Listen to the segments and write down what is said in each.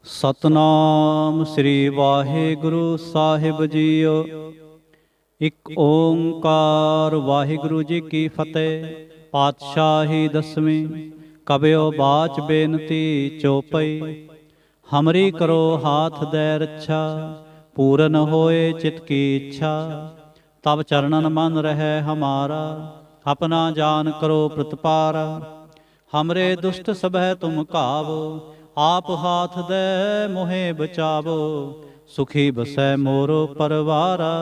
ਸਤਨਾਮ ਸ੍ਰੀ ਵਾਹਿਗੁਰੂ ਸਾਹਿਬ JIO. ਇੱਕ ਓੰਕਾਰ ਵਾਹਿਗੁਰੂ ਜੀ ਕੀ ਫਤਿਹ। ਪਾਤਸ਼ਾਹੀ ਦਸਵੀਂ। ਕਬਿਓ ਬਾਚ ਬੇਨਤੀ ਚੋਪਈ। ਹਮਰੀ ਕਰੋ ਹਾਥ ਦੈ ਰੱਛਾ, ਪੂਰਨ ਹੋਏ ਚਿਤ ਕੀ ਇੱਛਾ। ਤਬ ਚਰਨਨ ਮਨ ਰਹਿ ਹਮਾਰਾ, ਆਪਣਾ ਜਾਨ ਕਰੋ ਪ੍ਰਤਪਾਰਾ। ਹਮਰੇ ਦੁਸ਼ਟ ਸਭੈ ਤੁਮ ਘਾਵੋ, ਆਪ ਹਾਥ ਦੈ ਮੋਹਿ ਬਚਾਵੋ। ਸੁਖੀ ਬਸੈ ਮੋਰੋ ਪਰਵਾਰਾ,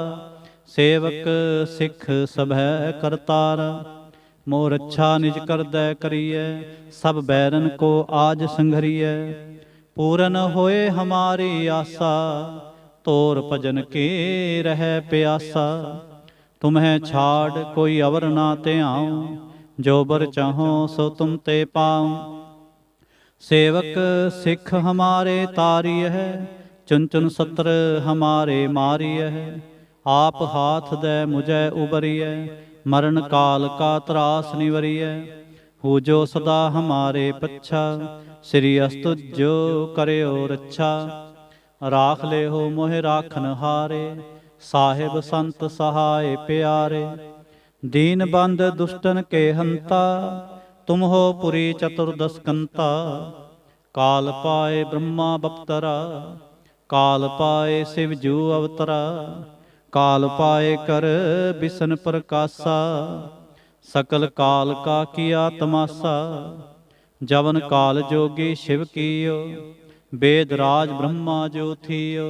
ਸੇਵਕ ਸਿੱਖ ਸਭੈ ਕਰਤਾਰਾ। ਮੋਰ ਅੱਛਾ ਨਿਜ ਕਰਦੈ ਕਰੀਐ, ਸਭ ਬੈਰਨ ਕੋ ਆਜ ਸੰਘਰੀਐ। ਪੂਰਨ ਹੋਏ ਹਮਾਰੀ ਆਸਾ, ਤੋਰ ਭਜਨ ਕੀ ਰਹਿ ਪਿਆਸਾ। ਤੁਮਹਿ ਛਾੜ ਕੋਈ ਅਵਰ ਨਾ ਧਿਆਉ, ਜੋ ਬਰ ਚਾਹੋ ਸੋ ਤੁਮ ਤੇ ਪਾਉ। सेवक सिख हमारे तारिय है, चुन चुन सत्र हमारे मारिय है। आप हाथ दे मुझे उबरिय, मरण काल का त्रास निवरिय। हो जो सदा हमारे पच्छा, श्री अस्तुजो करयो रच्छा। राख ले हो मोहि राखन हारे, साहिब संत सहाय प्यारे। दीन बंद दुष्टन के हंता, तुम हो पुरी चतुर्दश कंता। काल पाए ब्रह्मा बप्तरा, काल पाए शिव जू अवतरा। काल पाए कर बिसन प्रकाशा, सकल काल का किया तमाशा। जवन काल जोगी शिव कीयो, वेद राज ब्रह्मा जो थियो।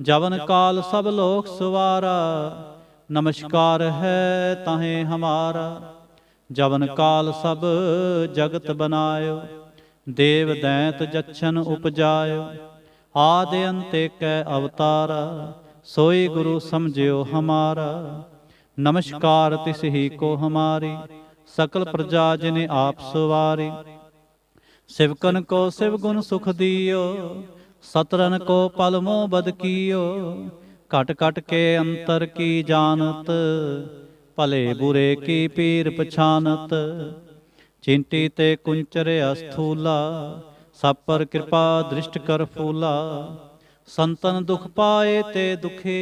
जवन काल सब लोक सवारा, नमस्कार है ताहे हमारा। जवन काल सब जगत बनायो, देव दैंत जच्छन उपजायो। आदि अंत कै अवतारा, सोई गुरु समझियो हमारा। नमस्कार तिस ही को हमारी, सकल प्रजा जिने आप सवारी। सिवकन को शिव गुण सुख दियो, सतरन को पल मोह बद कियो। घट घट के अंतर की जानत, भले बुरे की पीर पछानत। चिंटी ते कुंचर अस्थूला, सब पर कृपा दृष्ट कर फूला। संतन दुख पाए ते दुखी,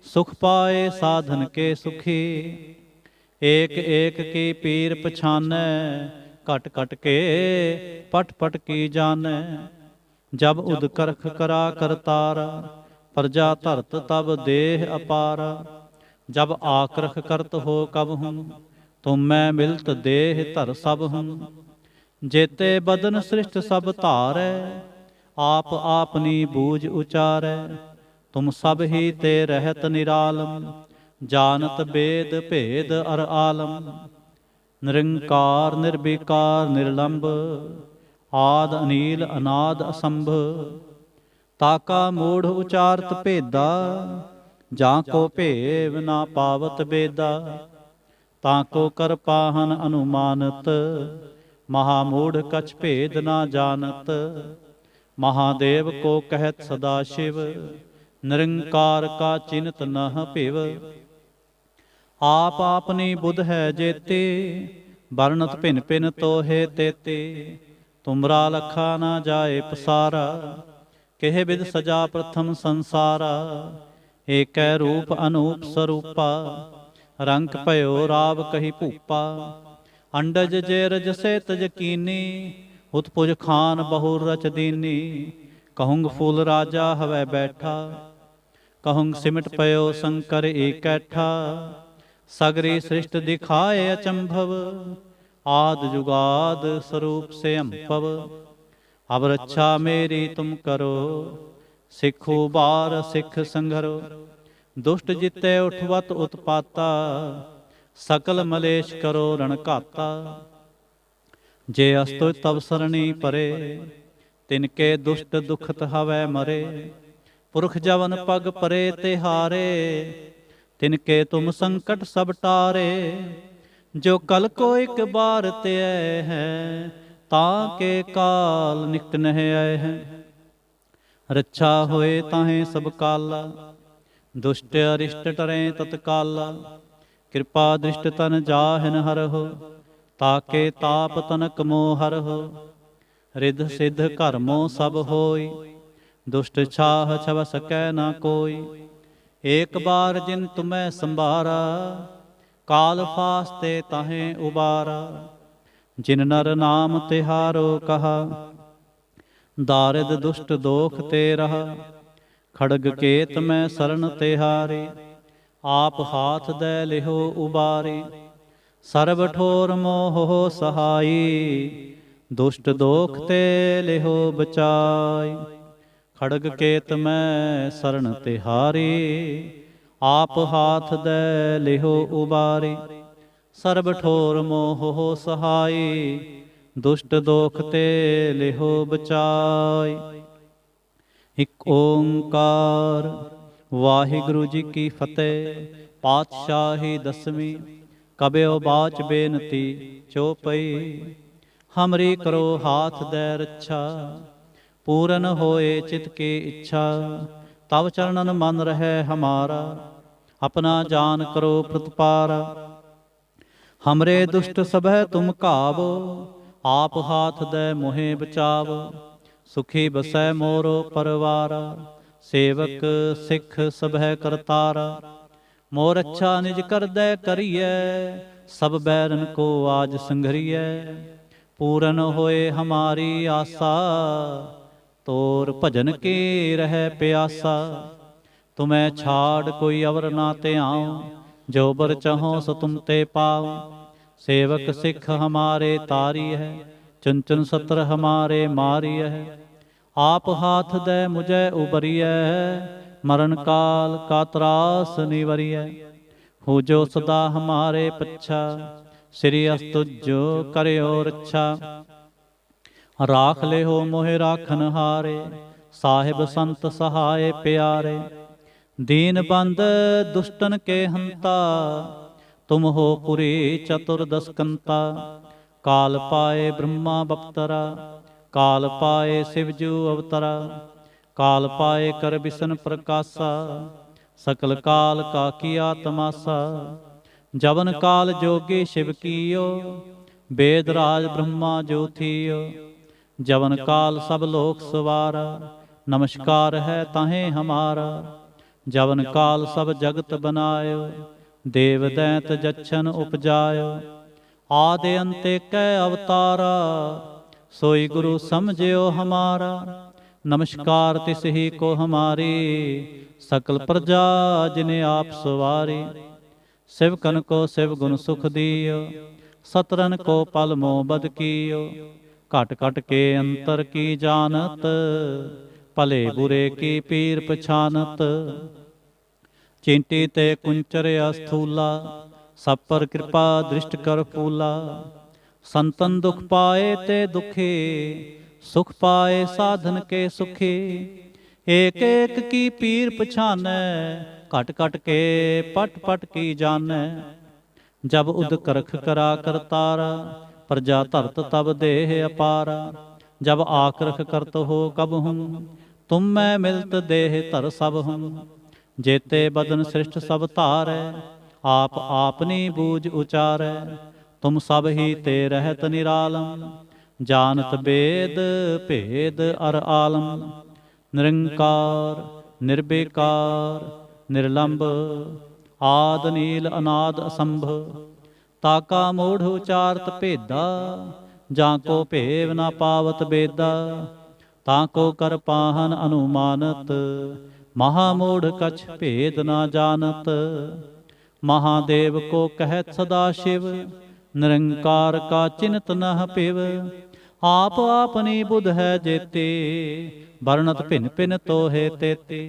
सुख पाए साधन के सुखी। एक एक की पीर पछानै, घट घट के पट पट की जानै। जब उद करख करा करतारा, प्रजा धरत तब देह अपारा। जब आक्रख करत हो कब हूँ, तुम मैं मिलत देह धर सब हूँ। जेते बदन सृष्ट सब धारै, आप आपनी बूझ उचारै। तुम सब ही ते रहत निरालम, जानत वेद भेद अर आलम। निरंकार निर्विकार निर्लंब, आद अनील अनाद असंभ। ताका मूढ़ उचारत भेदा, ਜਾਂ ਕੋ ਭੇਵ ਨਾ ਪਾਵਤ ਬੇਦਾ। ਤਾਂ ਕੋ ਕਰ ਪਾਹਨ ਅਨੁਮਾਨਤ, ਮਹਾਮੂੜ ਕਛ ਭੇਦ ਨਾ ਜਾਣਤ। ਮਹਾਦੇਵ ਕੋ ਕਹਿਤ ਸਦਾ ਸ਼ਿਵ, ਨਿਰੰਕਾਰ ਕਾ ਚਿੰਤ ਨਹ ਭਿਵ। ਆਪ ਆਪਨੀ ਬੁਧ ਹੈ ਜੇਤੇ, ਵਰਣਤ ਭਿਨ ਭਿਨ ਤੋਹੇ ਤੇਤੇ। ਤੁਮਰਾ ਲਖਾ ਨਾ ਜਾਏ ਪਸਾਰਾ, ਕਿਹ ਬਿਦ ਸਜਾ ਪ੍ਰਥਮ ਸੰਸਾਰਾ। ਏਕੈ ਰੂਪ ਅਨੂਪ ਸਰੂਪਾ, ਰੰਗ ਭਇਓ ਰਾਵ ਕਹੀ ਭੂਪਾ। ਅੰਡਜ ਜੇ ਰਜ ਸੇ ਤਜ ਕੀਨੀ, ਉਤਪੁਜ ਖਾਨ ਬਹੁ ਰਚ ਦੀਨੀ। ਕਹੁੰਗ ਫੂਲ ਰਾਜਾ ਹਵੈ ਬੈਠਾ, ਕਹੁੰਗ ਸਿਮਟ ਪਇਓ ਸ਼ੰਕਰ ਏਕੈਠਾ। ਸਗਰੀ ਸ੍ਰਿਸ਼ਟ ਦਿਖਾਏ ਅਚੰਭਵ, ਆਦ ਜੁਗਾਦ ਸਰੂਪ ਸੇ ਅੰਭਵ। ਅਬ ਰੱਛਾ ਮੇਰੀ ਤੁਮ ਕਰੋ, ਸਿੱਖੋ ਬਾਰ ਸਿੱਖ ਸੰਘਰੋ। ਦੁਸ਼ਟ ਜਿੱਤੇ ਉਠਵਤ ਉਤਪਾਤਾ, ਸਕਲ ਮਲੇਸ਼ ਕਰੋ ਰਣ ਘਾਤਾ। ਜੇ ਅਸਤੁ ਤਵ ਸਰਣੀ ਪਰੇ, ਤਿਨਕੇ ਦੁਸ਼ਟ ਦੁਖਤ ਹਵੈ ਮਰੇ। ਪੁਰਖ ਜਵਨ ਪਗ ਪਰੇ ਤਿਹਾਰੇ, ਤਿਨਕੇ ਤੁਮ ਸੰਕਟ ਸਭ ਟਾਰੇ। ਜੋ ਕਲ ਕੋ ਇਕ ਬਾਰ ਧਿਐ ਹੈ, ਤਾਂ ਕੇ ਕਾਲ ਨਿਕਟ ਨਹਿ ਆਏ ਹੈ। ਰੱਛਾ ਹੋਏ ਤਾਹੇ ਸਭ ਕਾਲਾ, ਦੁਸ਼ਟ ਅਰਿਸ਼ਟ ਟਰੈ ਤਤਕਾਲਾ। ਕਿਰਪਾ ਦ੍ਰਿਸ਼ਟ ਤਨ ਜਾਹਿਨ ਹਰਹੁ, ਤਾਕੇ ਤਾਪ ਤਨਕ ਮੋਹ ਹਰਹੁ। रिध सिद्ध कर्मों सब होई, दुष्ट छाह छव सकै न कोई। एक बार जिन तुम्हें संभारा, काल फास्ते ताहें उबारा। जिन नर नाम तिहारो कहा, दारिद दुष्ट दोख ते रहा। खड़ग केत में शरण तिहारे, आप हाथ दे लिहो उबारे। सर्ब ठोर मोह सहाई, दुष्ट दोख ते लिहो बचाई। खड़ग केत में शरण तिहारे, आप हाथ दे लिहो उबारे। सर्ब ठोर मोह सहाई, दुष्ट दोख ते लिहो बचाई। इक ओंकार वाहिगुरु जी की फतेह। पातशाही दसवीं। कबियो बाच बेनती चौपई। हमरी करो हाथ दे रक्षा, पूरन होए चित की इच्छा। तव चरणन मन रहे हमारा, अपना जान करो प्रतिपारा। हमरे दुष्ट सबह तुम काबो, आप हाथ दे मोहे बचावो। सुखी बसै मोरो परवारा, सेवक सिख सबह करतारा। मोर अच्छा निज कर दे करिए, सब बैरन को आज संघरिए। पूरन होए हमारी आशा, तोर भजन की रह प्यासा। तुम्हें छाड़ कोई अवर ना ते आऊं, जो बर चाहो सो तुम ते पाओ। सेवक सिख हमारे तारी है, चुन चुन सत्र हमारे मारी है। आप हाथ दे मुझे उबरिय, मरण काल का त्रास निवरिय। हो जो सदा हमारे पच्छा, श्री अस्तुजो करयो रक्षा। राख ले हो मोहे राखन हारे, साहिब संत सहाय प्यारे। दीन बंद दुष्टन के हंता, तुम हो पुरी चतुर्दश कंता। काल पाए ब्रह्मा बप्तरा, काल पाए शिवजू अवतरा। काल पाए कर बिसन प्रकाशा, सकल काल का किया तमाशा। जवन काल जोगी शिव कीयो, वेद राज ब्रह्मा जो थियो। जवन काल सब लोक सवारा, नमस्कार है ताहें हमारा। जवन काल सब जगत बनायो, देव दैत जच्छन उपजायो। आदि अंत कै अवतारा, सोई गुरु समझियो हमारा। नमस्कार तिस ही को हमारी, सकल प्रजा जिने आप सवारी। शिवकन को शिव गुण सुख दियो, सतरन को पल मोह बद कियो। घट घट के अंतर की जानत, भले बुरे की पीर पछानत। चिंटी ते कुंचर अस्थूला, सब पर कृपा दृष्ट कर फूला। संतन दुख पाए ते दुखी, सुख पाए साधन के सुखी। एक एक की पीर पछानै, घट घट के पट पट की जानै। जब उद करख करा करतारा, प्रजा धरत तब देह अपारा। जब आकरख करत हो कब हूँ, तुम मैं मिलत देह धर सब हूँ। जेते बदन सृष्ट सब धारै, आप आपनी बूझ उचारै। तुम सब ही ते रहत निरालम, जानत वेद भेद अर आलम। निरंकार निर्विकार निर्लंब, आद नील अनाद असंभ। ताका मूढ़ उचारत भेदा, जाको भेव न पावत बेदा। ताको कर पाहन अनुमानत, महामूढ़ कछ भेद न जानत। महादेव को कहत सदा शिव, निरंकार का चिन्हत नह पिव। आप आपनी बुध है जेते, वर्णत भिन भिन तो है तेते।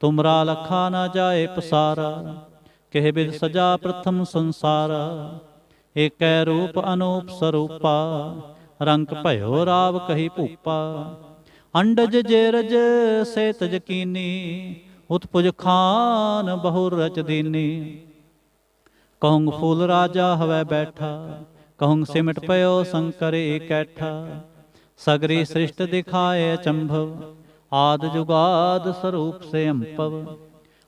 तुमरा लखा न जाए पसारा, कह बिद सजा प्रथम संसारा। एक रूप अनूप स्वरूपा, रंग भयो राव कही भूपा। अंडज जेरज से तज कीनी, उत्पुज खान बहुर रच दीनी। कहूँ फूल राजा हवै बैठा, कहूँ सिमट पयो शंकर इकैठा। सगरी सृष्ट दिखाए अचंभव, आद जुगाद स्वरूप से अंपव।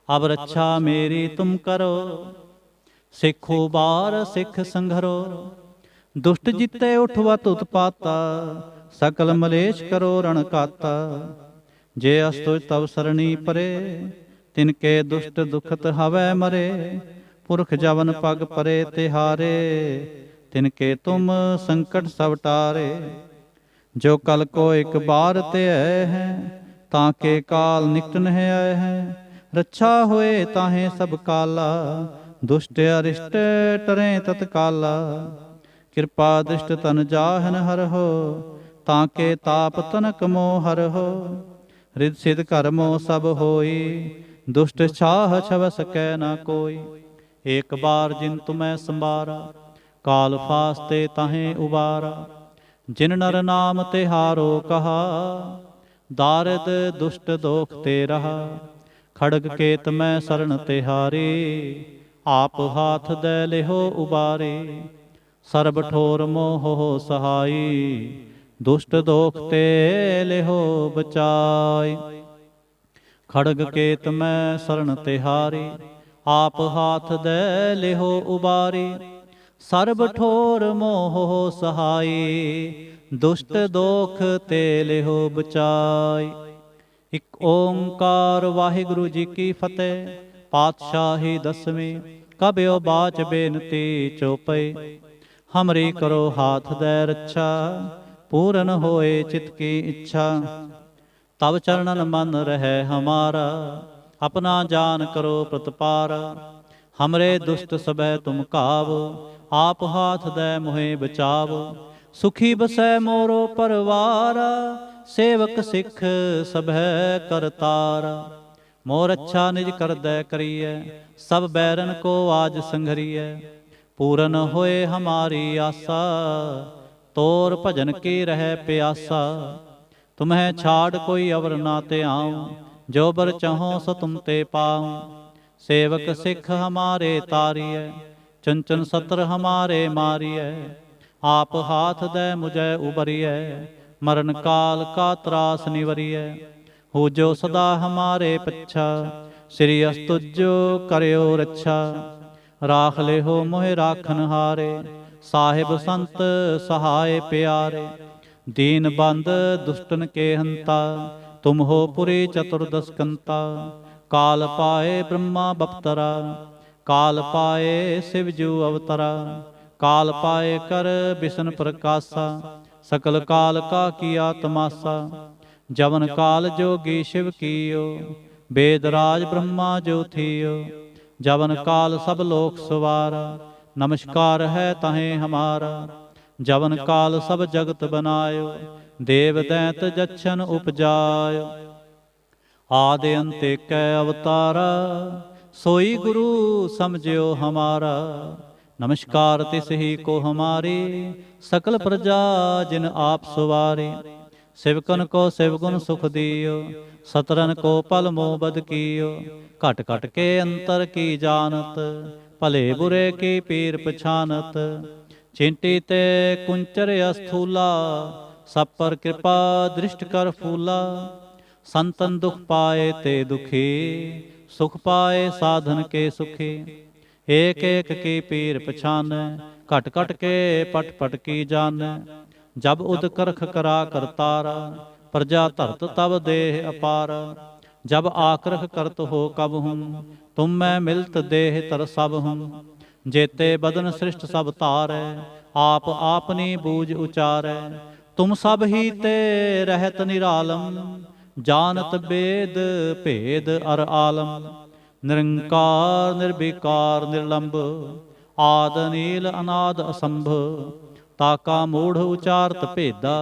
अब रक्षा मेरी तुम करो, सिखो बार सिख संघरो। दुष्ट जिते उठवत उत्पाता, सकल मलेश करो रण काता। जे अस्तुज तव सरणी परे, तिनके दुष्ट दुखत हवै मरे। पुरख जवन पग परे तिहारे, तिनके तुम संकट सब टारे। जो कल को एक बार ते है, ताके काल निकट नह आए हैं। रक्षा होए ताहे सब काला, दुष्ट अरिष्ट टरे तत्काला। कृपा दृष्ट तन जाहन हर हो, ताके ताप तनक मोह हर हो। रिद सिद्ध कर्मो सब होई, दुष्ट छाह छव सकै न कोई। एक बार जिन तुम्हें संबारा, काल फास्ते ताहे उबारा। जिन नर नाम तिहारो कहा, दारिद दुष्ट दोख ते रहा। खड़ग केत मैं शरण तिहारी, आप हाथ दे लिहो उबारे। सर्ब ठोर मोह हो सहाई, दुष्ट दोख ते लिहो बचाई। खड़ग केत मैं शरण तिहारी, आप हाथ दे लिहो उबारी। सर्ब ठोर मोह हो सहाई, दुष्ट दोख ते लिहो बचाई। इक ओंकार वाहिगुरु जी की फतेह। पातशाही दसवीं कबियो बाच बेनती चौपई। हमरी करो हाथ दे रक्षा, पूरन होए चित की इच्छा। तब चरणन मन रहे हमारा, अपना जान करो प्रतिपारा। हमरे दुष्ट सबह तुम कावो, आप हाथ दे मोहे बचावो। सुखी बसै मोरो परवारा, सेवक सिख सबह करतारा। मोर अच्छा निज कर दै करिए, सब बैरन को आज संघरिए। पूरन होए हमारी आशा, तोर भजन की रह प्यासा। तुम्हें छाड़ कोई अवर ना ते आऊं, जो बर चाहो सो तुम ते पाऊं। सेवक सिख हमारे तारिय, चंचन सत्र हमारे मारिय। आप हाथ दे मुझे उबरिय, मरण काल का त्रास निवरिय। हो जो सदा हमारे पच्छा, श्री अस्तुजो करयो रक्षा। राख ले हो मोहे राखन हारे, साहिब संत सहाय प्यारे। दीन बंद दुष्टन के हंता, तुम हो पुरी चतुर्दश कंता। काल पाए ब्रह्मा बपतरा, काल पाए शिवजू अवतरा। काल पाए कर बिशन प्रकाशा, सकल काल का किया तमाशा। जवन काल जोगी शिव कीयो, वेद राज ब्रह्मा जो थियो। जवन काल सब लोक सवारा, नमस्कार है तहें हमारा। जवन काल सब जगत बनायो, देव दैत जच्छन उपजायो। आदि अंत कै अवतारा, सोई गुरु समझियो हमारा। नमस्कार तिस ही को हमारी, सकल प्रजा जिन आप सवारी। शिवकन को शिवगुण सुख दियो, सतरन को पल मोबद कियो। घट घट के अंतर की जानत, भले बुरे की पीर पछानत। चिंटी ते कुंचर अस्थूला, सब पर कृपा दृष्ट कर फूला। संतन दुख पाए ते दुखी, सुख पाए साधन के सुखी। एक एक की पीर पछान, घट घट के पट पट की जान। जब उद करख करा करतारा, प्रजा धरत तब देह अपारा। जब आक्रख करत हो कब हूँ, तुम मैं मिलत देह तर सब हूँ। जेते बदन सृष्ट सब तारै, आप आपनी बूझ उचारै। तुम सब ही ते रहत निरालम, जानत वेद भेद अर आलम। निरंकार निर्विकार निर्लंब, आद नील अनाद असंभ। ताका मूढ़ उचारत भेदा,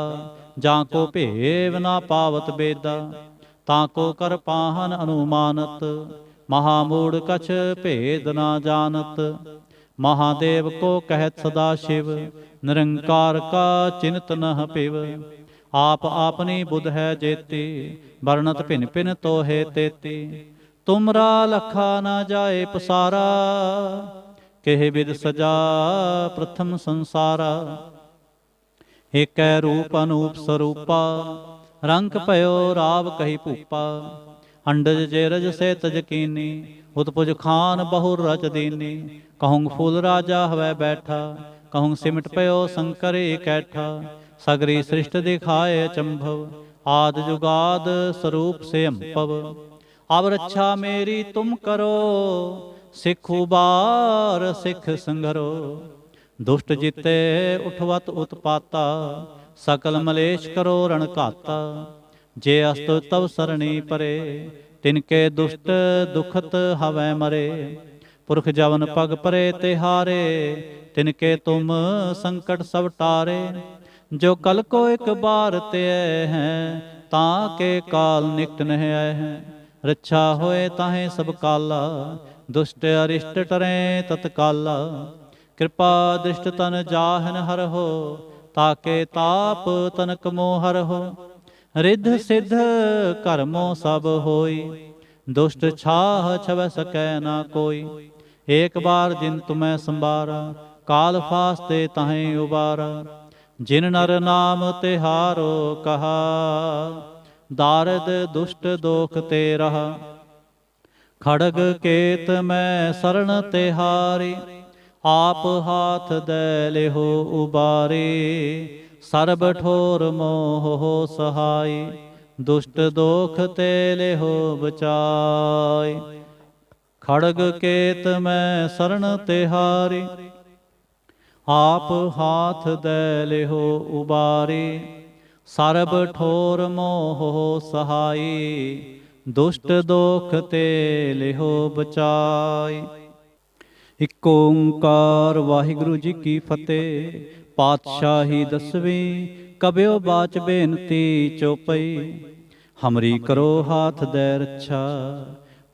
जाको भेव ना पावत बेदा। ताको कर पाहन अनुमानत, महामूढ़ कछ भेद ना जानत। महादेव को कहत सदा शिव, निरंकार का चिंत नह पिव। आप आपनी बुध है जेती, वर्णत भिन भिन तो है तेती। तुमरा लखा न जाए पसारा, केह विद सजा प्रथम संसारा। एक रूप अनूप स्वरूपा, रंग पयो राव कही भूपा। अंडज जेरज से तज कीनी, उत्पुज खान बहुर रच दीनी। कहूँ फूल राजा हवै बैठा, कहूँ सिमट पयो शंकर इकैठा। सगरी सृष्टि दिखाए अचंभव, आद जुगाद स्वरूप से अम्पव। अब रक्षा मेरी तुम करो, सिख उबार सिख संघरो। दुष्ट जिते उठवत उत्पाता, सकल मलेश करो रण घाता। जे अस्त तव सरणी परे, तिनके दुष्ट दुखत हवै मरे। पुरख जवन पग परे तिहारे, तिनके तुम संकट सब टारे। जो कल को एक बार ते हैं, ताके काल निकट नह आए हैं। रक्षा होए ताहे सब काला, दुष्ट अरिष्ट टरें तत्काला। कृपा दृष्ट तन जाहन हर हो, ताके ताप तनक मोह हर हो। रिद्ध सिद्ध कर्मों सब होई, दुष्ट छाह छव सकै ना कोई। एक बार जिन तुम्हें संबारा, काल फास्ते ताहें उबारा। जिन नर नाम तिहारो कहा, दारद दुष्ट दोख ते रहा। खड़ग केत मैं शरण तिहारी, आप हाथ दे लेहो उबारे। सर्ब ठोर मोह हो सहाय, दुष्ट दोख ते लेहो बचाय। खड़ग केत मैं शरण तिहारी, आप हाथ दे लेहो उबारे। सर्ब ठोर मोह हो सहाय, दुष्ट दोख ते लेहो बचाय। इक ओंकार वाहिगुरु जी की फतेह। पातशाही दसवीं कबियो बाच बेनती चौपई। हमरी करो हाथ दे रक्षा,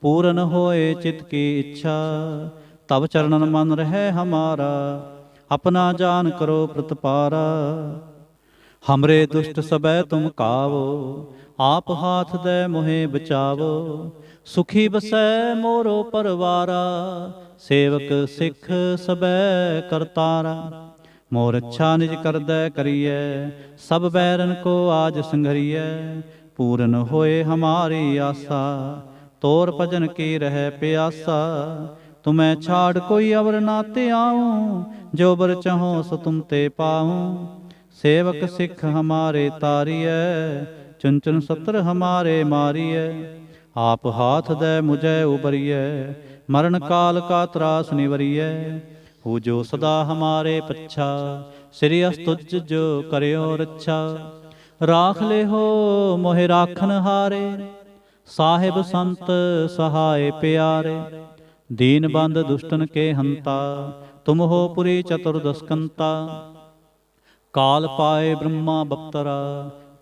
पूरन होए चित की इच्छा। तब चरणन मन रहे हमारा, अपना जान करो प्रतपारा। हमरे दुष्ट सबै तुम कावो, आप हाथ दे मोहे बचावो। सुखी बसै मोरो परवारा, सेवक सिख सबै करतारा। मोर अच्छा निज करदै करिए, सब बैरन को आज संघरिए। पूरन होए हमारी आशा, तोर भजन की रह प्यासा। तुम्हें छाड़ कोई अवर ना ते आऊं, जो बर चाहो सो तुम ते पाऊं। सेवक सिख हमारे तारिय, चुन चुन सत्र हमारे मारिय। आप हाथ दे मुझे उबरिय, मरण काल का त्रास निवरिय। हो जो सदा हमारे पच्छा, श्री अस्तुज जो करयो रक्षा। राख ले हो मोहि राखन हारे, साहिब संत सहाय प्यारे। दीन बंद दुष्टन के हंता, तुम हो पुरी चतुर्दशकंता। काल पाए ब्रह्मा बप्तरा,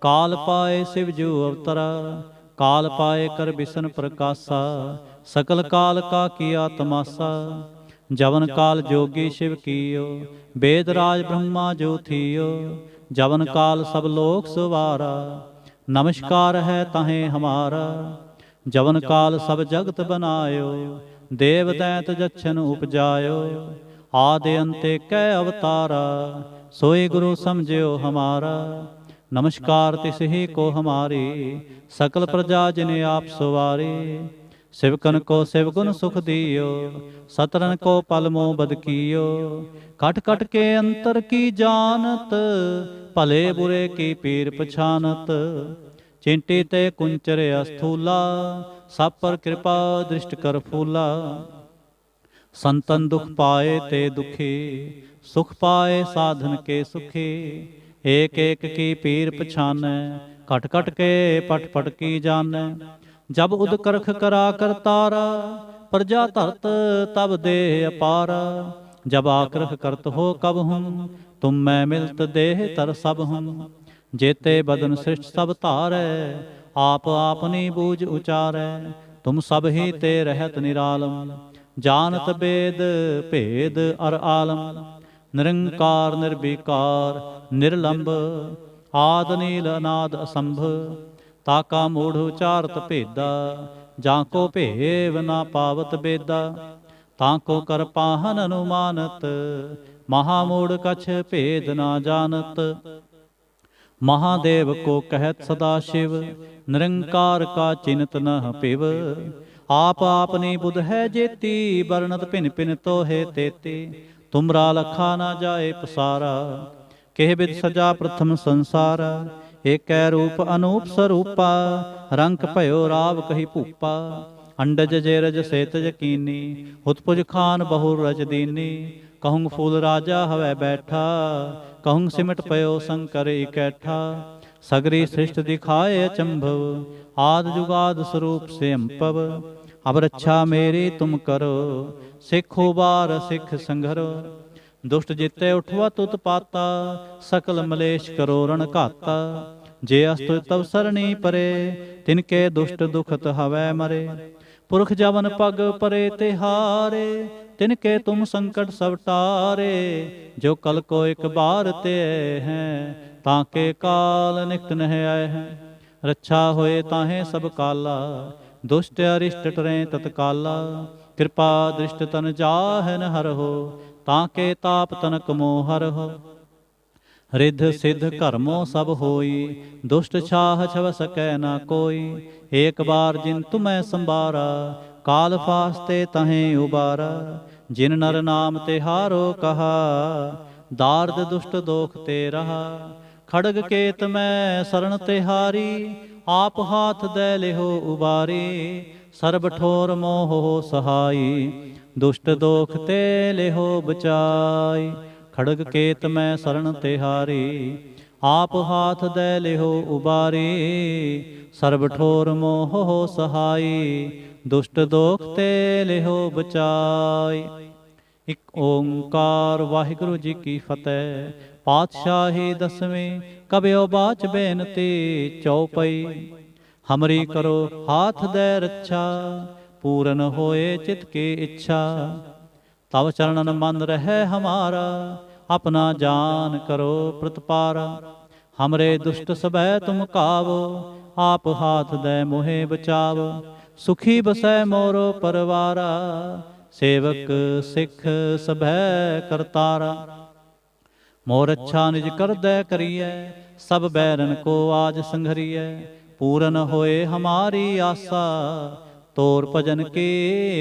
काल पाए शिव जू अवतरा। काल पाए कर बिसन प्रकाशा, सकल काल का किया तमाशा। जवन काल जोगी शिव कियो, वेद राज ब्रह्मा जो थियो। जवन काल सब लोक सवारा, नमस्कार है ताहें हमारा। जवन काल सब जगत बनायो, देव दैत जच्छन उपजायो। आदि अंते कै अवतारा, सोई गुरु समझियो हमारा। नमस्कार तिस ही को हमारी, सकल प्रजा जिने आप सवारी। शिवकन को शिवगुण सुख दियो, सतरन को पलमो बद कियो। कट कट के अंतर की जानत, भले बुरे की पीर पछानत। चिंटी ते कुंचर अस्थूला, सब पर कृपा दृष्ट कर फूला। संतन दुख पाए ते दुखी, सुख पाए साधन के सुखी। एक एक की पीर पछानै, कट कट के पट पट की जानै। जब उद करख करा करतारा, प्रजा धरत तब देह अपारा। जब आक्रख करत हो कब हम, तुम मैं मिलत देह तर सब हम। जेते बदन सृष्ट सब धारै, आप आपनी बूझ उचारै। तुम सब ही ते रहत निरालम, जानत वेद भेद अर आलम। निरंकार निर्विकार निर्लंब, आद नील अनाद असंभ। ताका मूढ़ उचारत भेदा, जाको भेव ना पावत बेदा। ताको कर पाहन अनुमानत, महामूढ़ कछ भेद ना जानत। महादेव को कहत सदा शिव, निरंकार का चिन्हत न पिव। आप आपनी बुध है जेती, वर्णत भिन भिन तो है तेती। तुमरा लखा ना जाए पसारा, केह बिद सजा प्रथम संसार, एकै रूप अनूप स्वरूपा। रंक भयो राव कही भूपा, अंडज जेरज सेतज कीनी। उत्पुज खान बहु रज दीनी, कहूँ फूल राजा हवै बैठा। कहूँ सिमट पयो शंकर इकैठा, सगरी सृष्ट दिखाए अचंभव। आद जुगाद स्वरूप से अंपव, अब रक्षा मेरी तुम करो। सिख उबार सिख संघरो, दुष्ट जिते उठवा तुत पाता। सकल मलेश करो रण घाता, जे अस्तु तव सरणी परे। तिनके दुष्ट दुखत हवै मरे, पुरख जवन पग परे तिहारे। तिनके तुम संकट सब टारे, जो कल को एक बार ते हैं। ताके काल निकट नह आए हैं, रक्षा होए ताहे सब काला। दुष्ट अरिष्ट टरें तत्काला, कृपा दृष्ट तन जाहन हर हो। ताके ताप तनक मोह हर हो, रिद्ध सिद्ध कर्मों सब होई। दुष्ट छाह छव सकै न कोई, एक बार जिन तुम्हें संबारा। काल फास्ते तहें उबारा, जिन नर नाम तिहारो कहा। दार्द दुष्ट दोख ते रहा, खड़ग केत मैं शरण तिहारी। आप हाथ दे लिहो उबारी, सर्ब ठोर मोह हो सहाई। दुष्ट दोख ते लिहो बचाई, खड़ग केत मैं शरण तिहारी। आप हाथ दे लिहो उबारी, सर्ब ठोर मोह हो सहाई। दुष्ट दोख ते लिहो बचाई। इक ओंकार वाहिगुरु जी की फतेह। पातशाही दसवीं कबियो बाच बेनती चौपई। हमरी करो हाथ दे रक्षा, पूरन होए चित की इच्छा। तव चरणन मन रहे हमारा, अपना जान करो प्रतिपारा। हमरे दुष्ट सबै तुम कावो, आप हाथ दे मोहे बचावो। सुखी बसै मोरो परवारा, सेवक सिख सभै करतारा। मोर अच्छा निज कर दे करिए, सब बैरन को आज संघरिए। पूरन होए हमारी आशा, तोर भजन की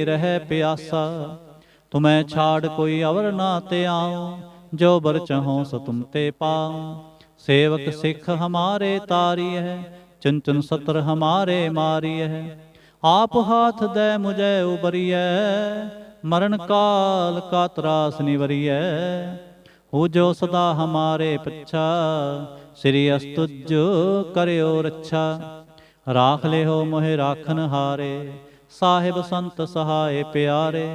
रह प्यासा। तुम्हें छाड़ कोई अवर ना ते आओ, जो बर चहो सो तुम ते पाओ। सेवक सिख हमारे तारी है, चुन चुन सत्र हमारे मारी है। आप हाथ दे मुझे उबरिए, मरण काल का त्रास निवरिए। हो जो सदा हमारे पच्छा, श्री अस्तुज करियो रक्षा। राख ले हो मोहे राखन हारे, साहिब संत सहाय प्यारे।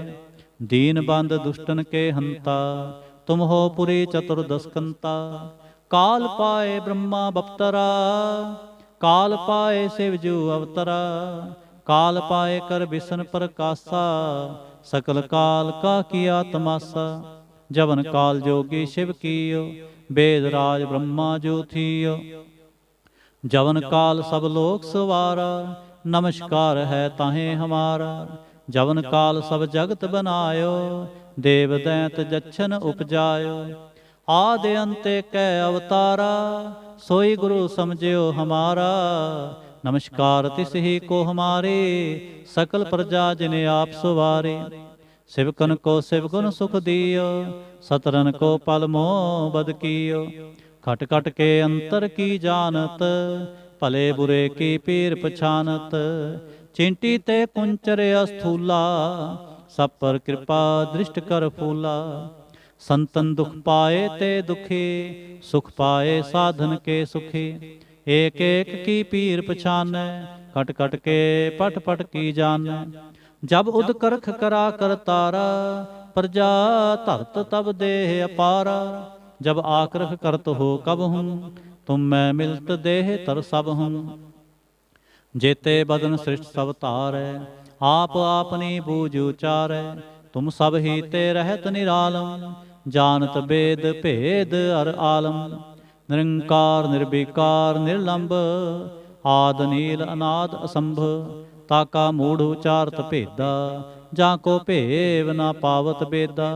दीन बंद दुष्टन के हंता, तुम हो पुरी चतुर्दशकंता। काल पाए ब्रह्मा बप्तरा, काल पाए शिवजू अवतरा। काल पाए कर बिसन प्रकाशा, सकल काल का किया तमाशा। जवन काल जोगी शिव कीयो, वेद राज ब्रह्मा जो थियो। जवन काल सब लोक सवारा, नमस्कार है ताहे हमारा। जवन काल सब जगत बनायो, देव दैत जच्छन उपजायो। आदि अंते कै अवतारा, सोई गुरु समझियो हमारा। नमस्कार तिस ही को हमारे, सकल प्रजा जिने आप सवारे। शिवकन को शिवगुण सुख दियो, सतरन को पल मोह बद कियो। खट खट के अंतर की जानत, भले बुरे की पीर पछानत। चिंटी ते कुंचर अस्थूला, सब पर कृपा दृष्ट कर फूला। संतन दुख पाए ते दुखी, सुख पाए साधन के सुखी। एक एक की पीर पछान, कट कट के पट पट की जान। जब उद करख करा कर तारा, प्रजा धरत तब देह अपारा। जब आक्रख करत हो कब हूँ, तुम मैं मिलत देह तर सब हूँ। जेते बदन सृष्ट सब तारै, आप आपनी बूझ उचारै। तुम सब ही ते रहत निरालम, जानत वेद भेद अर आलम। निरंकार निर्विकार निर्लंब, आद नील अनाद असंभ। ताका मूढ़ उचारत भेदा, जाको भेव न पावत बेदा।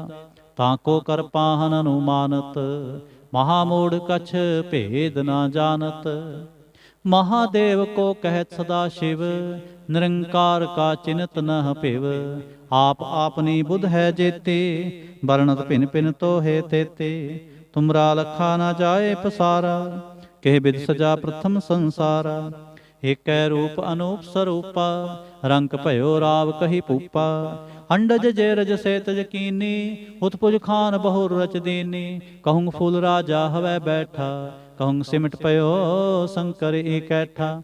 ताको कर पाहन अनुमानत, महामूढ़ कछ भेद न जानत। महादेव को कहत सदा शिव, निरंकार का चिन्हत न पिव। आप आपनी बुध है जेते, वर्णत भिन भिन तो है तेते। ਤੁਮਰਾ ਲਖਾ ਨਾ ਜਾਏ ਪਸਾਰਾ। ਕਿਹ ਬਿਦ ਸਜਾ ਪ੍ਰਥਮ ਸੰਸਾਰਾ। ਏਕੈ ਰੂਪ ਅਨੂਪ ਸਰੂਪਾ। ਰੰਕ ਭਇਓ ਰਾਵ ਕਹੀ ਪੂਪਾ। ਅੰਡਜ ਜੇ ਰਜ ਸੇਤ ਯਕੀਨੀ। ਉਤਪੁਜ ਖਾਨ ਬਹੁ ਰਚ ਦੀਨੀ। ਕਹੁੰ ਫੂਲ ਰਾਜਾ ਹਵੈ ਬੈਠਾ। ਕਹੁੰ ਸਿਮਟ ਪਇਓ ਸ਼ੰਕਰ ਏਕੈਠਾ।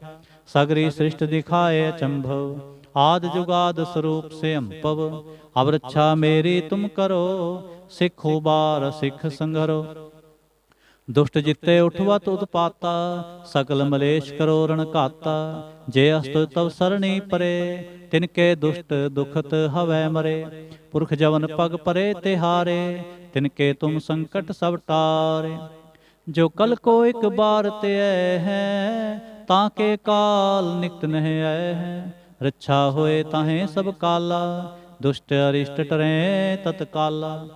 ਸਗਰੀ ਸ੍ਰਿਸ਼ਟ ਦਿਖਾਏ ਅਚੰਭਵ। ਆਦ ਜੁਗਾਦ ਸਰੂਪ ਸੇ ਅੰਪਵ। ਅਬ ਰੱਛਾ ਮੇਰੀ ਤੁਮ ਕਰੋ। ਸਿੱਖ ਉਬਾਰ ਸਿੱਖ ਸੰਘਰੋ। ਦੁਸ਼ਟ ਜਿੱਤੇ ਉਠਵਤ ਉਤਪਾਤਾ। ਸਕਲ ਮਲੇਸ਼ ਕਰੋ ਰਣ ਘਾਤਾ। ਜੇ ਅਸਤੁ ਤਵ ਸਰਣੀ ਪਰੇ। ਤਿਨਕੇ ਦੁਸ਼ਟ ਦੁਖਤ ਹਵੈ ਮਰੇ। ਪੁਰਖ ਜਵਨ ਪਗ ਪਰੇ ਤਿਹਾਰੇ। ਤਿਨਕੇ ਤੁਮ ਸੰਕਟ ਸਭ ਟਾਰੇ। ਜੋ ਕਲ ਕੋ ਇਕ ਬਾਰ ਤੇ ਆਏ ਹੈ। ਤਾਂ ਕੇ ਕਾਲ ਨਿਕਟ ਨਹਿ ਆਏ ਹੈ। ਰੱਛਾ ਹੋਏ ਤਾਹੇ ਸਭ ਕਾਲਾ। ਦੁਸ਼ਟ ਅਰਿਸ਼ਟ ਟਰੈ ਤਤਕਾਲਾ।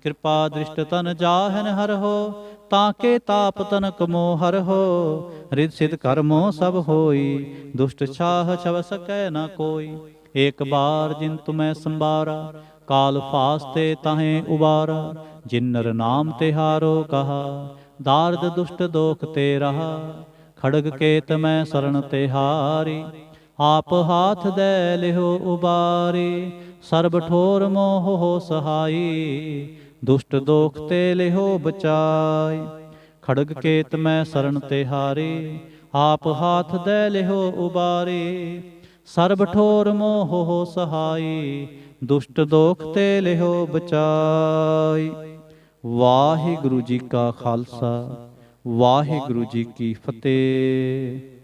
ਕਿਰਪਾ ਦ੍ਰਿਸ਼ਟ ਤਨ ਜਾਹਨ ਹਰਹੋ। ਤਾਂ ਕੇ ਤਾਪ ਤਨਕ ਮੋਹ ਹਰਹੋ। ਰਿਦ ਸਿਧ ਕਰਮੋ ਸਭ ਹੋਈ। ਦੁਸ਼ਟ ਛਾਹ ਛਵ ਸਕੈ ਨ ਕੋਈ। ਏਕ ਬਾਰ ਜਿਨ ਤੁਮੈ ਸੰਬਾਰਾ। ਕਾਲ ਫਾਸਤੇ ਤਾਹੇ ਉਬਾਰਾ। ਜਿਨ ਨਰ ਨਾਮ ਤਿਹਾਰੋ ਕਹਾ। ਦਾਰਦ ਦੁਸ਼ਟ ਦੋਖ ਤੇ ਰਹਾ। ਖੜਗ ਕੇਤ ਮੈਂ ਸਰਣ ਤਿਹਾਰੀ। ਆਪ ਹਾਥ ਦੈ ਲਿਹੋ ਉਬਾਰੀ। ਸਰਬ ਠੋਰ ਮੋਹ ਹੋ ਸਹਾਈ। ਦੁਸ਼ਟ ਦੋਖ ਤੇ ਲਿਹੋ ਬਚਾਈ। ਖੜਗ ਕੇਤ ਮੈਂ ਸਰਣ ਤਿਹਾਰੀ। ਆਪ ਹਾਥ ਦੈ ਲਿਹੋ ਉਬਾਰੀ। ਸਰਬ ਠੋਰ ਮੋਹ ਹੋ ਸਹਾਈ। ਦੁਸ਼ਟ ਦੋਖ ਤੇ ਲਿਹੋ ਬਚਾਈ। ਵਾਹਿਗੁਰੂ ਜੀ ਕਾ ਖਾਲਸਾ ਵਾਹਿਗੁਰੂ ਜੀ ਕੀ ਫਤਿਹ।